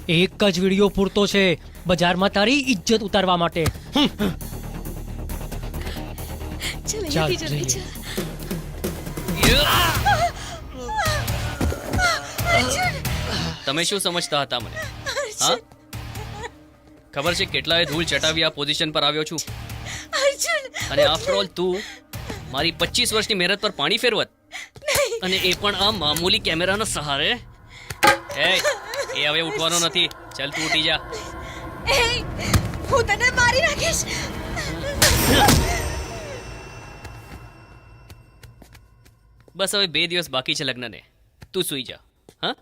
એક જ વિડીયો પૂરતો છે બજારમાં તારી ઇજ્જત ઉતારવા માટે. ચાલ જઈએ. તમે શું સમજતા હતા મને? હા, ખબર છે કેટલાય ધૂળ ચટાવી આ પોઝિશન પર આવ્યો છું. અને આફ્ટર ઓલ તું મારી 25 વર્ષની મહેનત પર પાણી ફેરવત, અને એ પણ આ મામૂલી કેમેરાના સહારે. એ હવે ઉઠવાનો નથી. ચાલ તું ઉઠી જા. હું તને મારી નાખીશ. બસ હવે 2 દિવસ બાકી છે લગ્નને. તું સૂઈ જા. હા,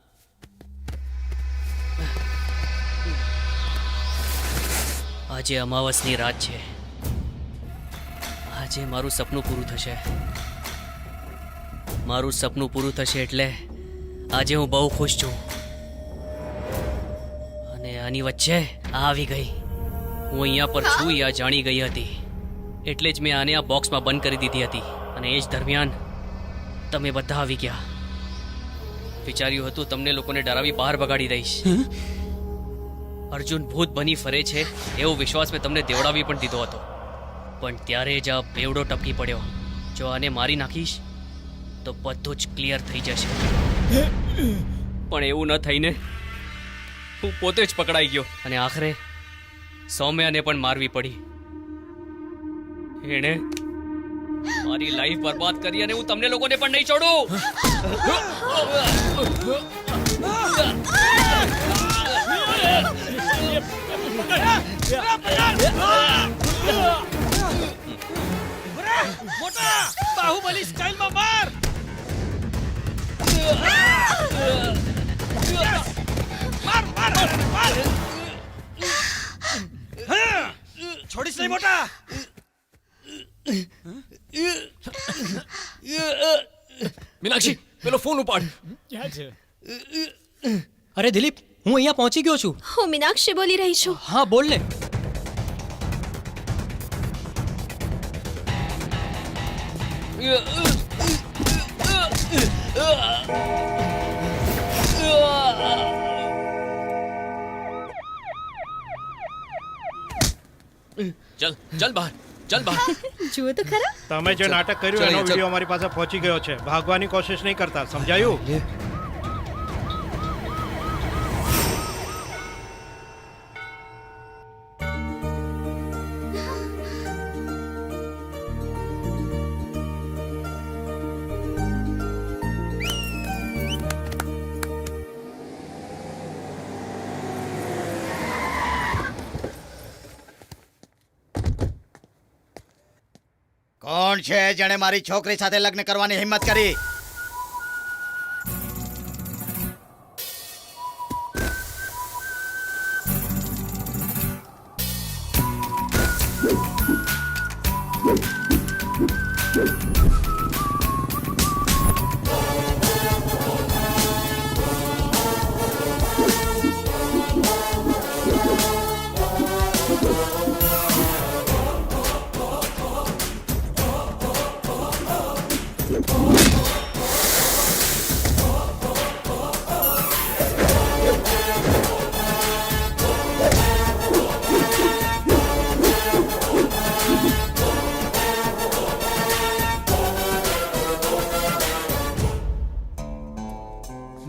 આજે અમાવસની રાત છે. આજે મારું સપનું પૂરું થશે. મારું સપનું પૂરું થશે એટલે આજે હું બહુ ખુશ છું. અને આની વચ્ચે આ આવી ગઈ. હું અહીંયા પર છું યા જાણી ગઈ હતી, એટલે જ મેં આને આ બોક્સમાં બંધ કરી દીધી હતી. અને એ જ દરમિયાન તમે બધા આવી ગયા. વિચાર્યું હતું તમને લોકોને ડરાવી બહાર ભગાડી દઈશ. અર્જુન ભૂત બની ફરે છે એવો વિશ્વાસ મેં તમને દેવડાવી પણ દીધો હતો, પણ ત્યારે જ આ બેવડો ટપકી પડ્યો. જો આને મારી નાખીશ તો બધું જ ક્લિયર થઈ જશે. પણ એવું ન થઈને હું પોતે જ પકડાઈ ગયો, અને આખરે સૌમ્યાને પણ મારવી પડી. એણે મારી લાઈફ બરબાદ કરી, અને હું તમને લોકોને પણ નહીં છોડું. મોટા બાહુબલી સ્ટાઇલમાં માર. માર માર માર. છોડીશ નહીં મોટા. મીનાક્ષી, પેલો ફોન ઉપાડ. અરે દિલીપ, હું અહીંયા પહોંચી ગયો છું. હું મીનાક્ષી બોલી રહી છું. હા બોલ ને. ચલ ચલ બહાર, ચલ બહાર. જુઓ તો ખરા. તમે જે નાટક કર્યું એનો વિડીયો અમારી પાસે પહોંચી ગયો છે. ભાગવાની કોશિશ નહીં કરતા, સમજાયું? કોણ છે જેણે મારી છોકરી સાથે લગ્ન કરવાની હિંમત કરી?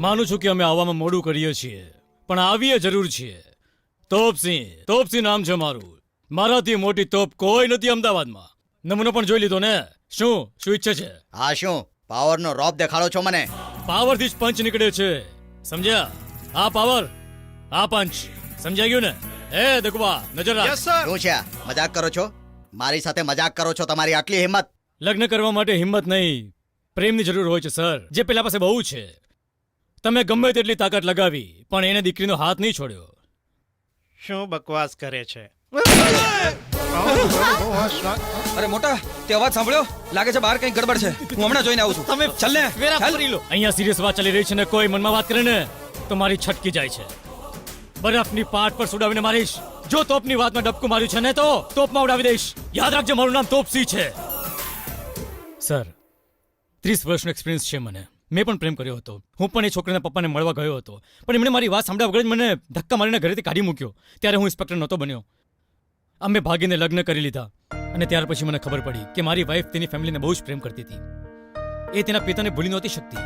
માનું છું કે અમે આવવામાં મોડું કરીએ છીએ, પણ આવીએ જરૂર છીએ. તોપસિંહ નામ છે મારું. મારાથી મોટી તોપ કોઈ નથી અમદાવાદમાં. નમૂનો પણ જોઈ લીધો ને. શું ઈચ્છે છે? આ શું પાવરનો રોપ દેખાડો છો મને? પાવરથી જ પંચ નીકળે છે, સમજ્યા? આ પાવર, આ પંચ. સમજાઈ ગયું ને? દગવા, નજર રાખ. શું છે? મજાક કરો છો? મારી સાથે મજાક કરો છો? તમારી આટલી હિંમત? લગ્ન કરવા માટે હિંમત નહીં, પ્રેમની જરૂર હોય છે સર, જે પેલા પાસે બહુ છે. તમે ગમે તેટલી તાકાત લગાવી પણ એને દીકરીનો હાથ નહીં છોડ્યો. શું બકવાસ કરે છે? અરે મોટા, તે અવાજ સાંભળ્યો? લાગે છે બહાર કંઈક ગડબડ છે. હું હમણાં જોઈને આવું છું. તમે ચાલ ને. અહીંયા સિરિયસ વાત ચાલી રહી છે ને કોઈ મનમાં વાત કરે ને તો મારી છટકી જાય છે. બરફની પાટ પર સુડાવીને મારીશ. જો તોપની વાતમાં ડબકું માર્યું છે ને તો તોપમાં ઉડાવી દઈશ. યાદ રાખજો, મારું નામ તોપસિંહ છે. સર, 30 વર્ષનો એક્સપિરિયન્સ છે મને. મેં પણ પ્રેમ કર્યો હતો. હું પણ એ છોકરાના પપ્પાને મળવા ગયો હતો, પણ એમણે મારી વાત સાંભળ્યા વગર જ મને ધક્કા મારીને ઘરેથી કાઢી મૂક્યો. ત્યારે હું ઇન્સ્પેક્ટર નહોતો બન્યો. અમે ભાગીને લગ્ન કરી લીધા અને ત્યાર પછી મને ખબર પડી કે મારી વાઈફ તેની ફેમિલીને બહુ જ પ્રેમ કરતી હતી. એ તેના પિતાને ભૂલી નહોતી શકતી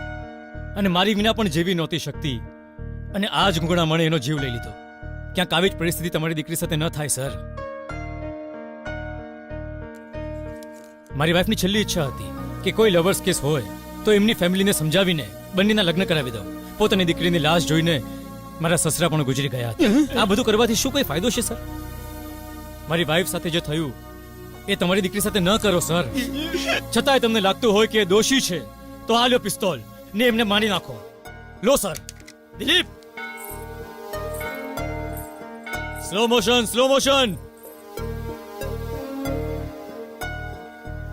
અને મારી વિના પણ જેવી નહોતી શકતી. અને આ જ ગુંગળા મણે એનો જીવ લઈ લીધો. ક્યાંક આવી જ પરિસ્થિતિ તમારી દીકરી સાથે ન થાય સર. મારી વાઈફની છેલ્લી ઈચ્છા હતી કે કોઈ લવર્સ કેસ હોય તો એમની ફેમિલીને સમજાવીને બંનેના લગ્ન કરાવી દઉં. પોતાની દીકરીની લાશ જોઈને મારા સસરા પણ ગુજરી ગયા હતા. આ બધું કરવાથી શું કોઈ ફાયદો છે સર? મારી વાઈફ સાથે જે થયું એ તમારી દીકરી સાથે ન કરો સર. છતાંય તમને લાગતું હોય કે એ દોષી છે તો આ લ્યો પિસ્તોલ ને એમને મારી નાખો. લો sir. Dilip, slow motion, slow motion.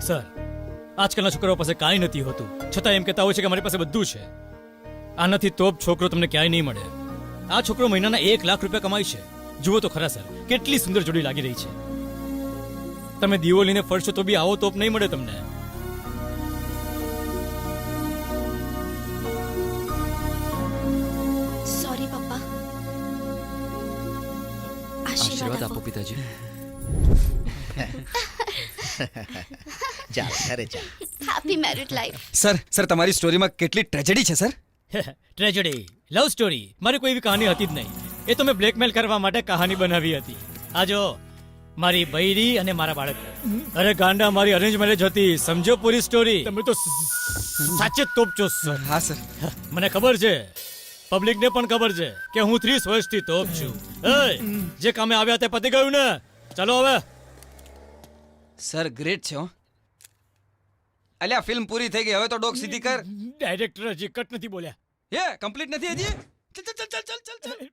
Sir, આજકાલના છોકરાઓ પાસે કાંઈ નથી હોતું, છતાં એમ કહેતા હોય છે કે મારી પાસે બધું છે. આનાથી તોપ છોકરો તમને ક્યાંય નહીં મળે. આ છોકરો મહિનાના 1 લાખ રૂપિયા કમાય છે. જુઓ તો ખરા સર, કેટલી સુંદર જોડી લાગી રહી છે. તમે દીવો લઈને ફરશો તો બી આવો તોપ નહીં મળે તમને. સોરી પપ્પા. આશીર્વાદ આપો પિતાજી. ચાલ ઘરે ચાલ. Happy married life. સર તમારી સ્ટોરીમાં કેટલી ટ્રેજેડી છે સર. ટ્રેજેડી, લવ સ્ટોરી, મારી કોઈ એવી કહાની હતી જ નહીં. એ તો મેં બ્લેકમેલ કરવા માટે કહાની બનાવી હતી. આ જો મારી બૈરી અને મારા બાળક. અરે ગાંડા, મારી અરેન્જ મેરેજ હતી, સમજો પૂરી સ્ટોરી. તમે તો સાચે તોપ છો સર. હા સર. મને ખબર છે, પબ્લિકને પણ ખબર છે કે હું 30 વર્ષથી તોપ છું. જે કામે આવ્યા તે પતી ગયું ને? ચાલો હવે. સર ગ્રેટ છે હો. અલ્યા ફિલ્મ પૂરી થઈ ગઈ, હવે તો ડોક સીધી કર. ડાયરેક્ટર હજી કટ નથી બોલ્યા. એ કમ્પ્લીટ નથી હજી. ચલ ચલ ચલ ચલ ચલ ચલ.